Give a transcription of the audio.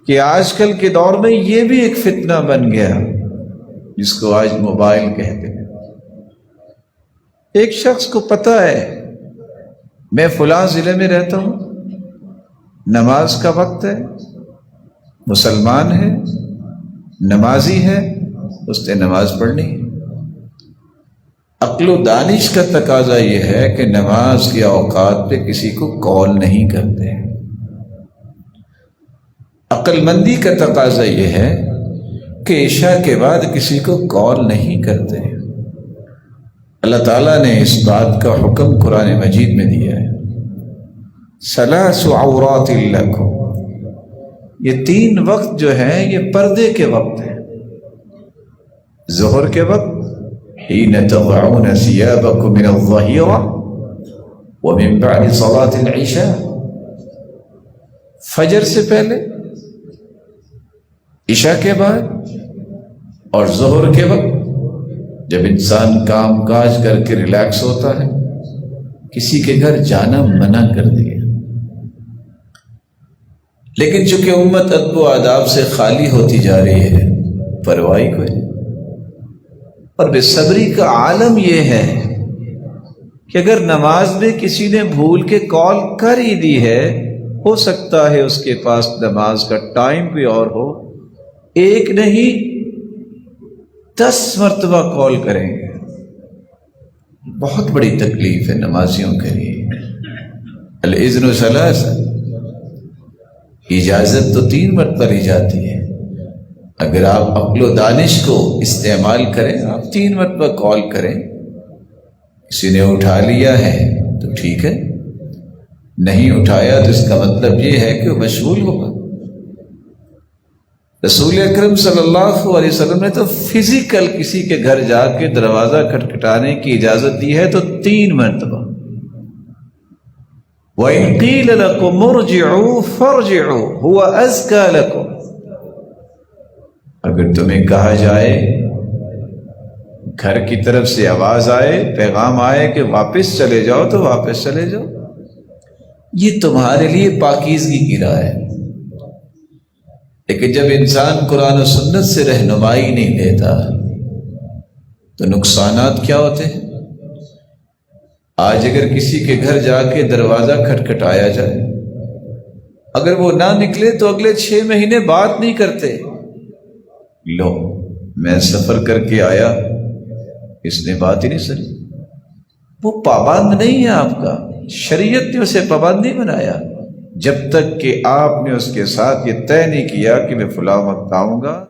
کہ آج کل کے دور میں یہ بھی ایک فتنہ بن گیا جس کو آج موبائل کہتے ہیں۔ ایک شخص کو پتہ ہے میں فلاں ضلع میں رہتا ہوں، نماز کا وقت ہے، مسلمان ہے، نمازی ہے، اس نے نماز پڑھنی ہے۔ عقل و دانش کا تقاضا یہ ہے کہ نماز کے اوقات پہ کسی کو کال نہیں کرتے۔ عقل مندی کا تقاضا یہ ہے کہ عشاء کے بعد کسی کو کال نہیں کرتے۔ اللہ تعالیٰ نے اس بات کا حکم قرآن مجید میں دیا ہے، ثلاث عورات لکم، یہ 3 وقت جو ہیں یہ پردے کے وقت ہیں۔ ظہر کے وقت حین تضعون ثیابکم من الظہیرہ ومن بعد صلاة العشاء، فجر سے پہلے، عشاء کے بعد اور ظہر کے وقت جب انسان کام کاج کر کے ریلیکس ہوتا ہے۔ کسی کے گھر جانا منع کر دیا، لیکن چونکہ امت ادب و آداب سے خالی ہوتی جا رہی ہے، پرواہ کوئی نہیں۔ اور بے صبری کا عالم یہ ہے کہ اگر نماز میں کسی نے بھول کے کال کر ہی دی ہے، ہو سکتا ہے اس کے پاس نماز کا ٹائم بھی اور ہو، ایک نہیں 10 مرتبہ کال کریں گے۔ بہت بڑی تکلیف ہے نمازیوں کے لیے۔ الاذن ثلاث، اجازت تو 3 مرتبہ لی جاتی ہے۔ اگر آپ عقل و دانش کو استعمال کریں، آپ 3 مرتبہ کال کریں، کسی نے اٹھا لیا ہے تو ٹھیک ہے، نہیں اٹھایا تو اس کا مطلب یہ ہے کہ وہ مشغول ہوگا۔ رسول اکرم صلی اللہ علیہ وسلم نے تو فزیکل کسی کے گھر جا کے دروازہ کھٹکھٹانے کی اجازت دی ہے تو 3 مرتبہ۔ وَإِن قِيلَ لَكُمْ ارْجِعُوا فَارْجِعُوا هُوَ أَزْكَىٰ لَكُمْ، اگر تمہیں کہا جائے، گھر کی طرف سے آواز آئے، پیغام آئے کہ واپس چلے جاؤ تو واپس چلے جاؤ، یہ تمہارے لیے پاکیزگی کی راہ ہے۔ لیکن جب انسان قرآن و سنت سے رہنمائی نہیں لیتا تو نقصانات کیا ہوتے ہیں؟ آج اگر کسی کے گھر جا کے دروازہ کھٹکھٹایا جائے، اگر وہ نہ نکلے تو اگلے 6 مہینے بات نہیں کرتے۔ لو میں سفر کر کے آیا، اس نے بات ہی نہیں سنی۔ وہ پابند نہیں ہے آپ کا، شریعت نے اسے پابند نہیں بنایا، جب تک کہ آپ نے اس کے ساتھ یہ طے نہیں کیا کہ میں فلاں وقت آؤں گا۔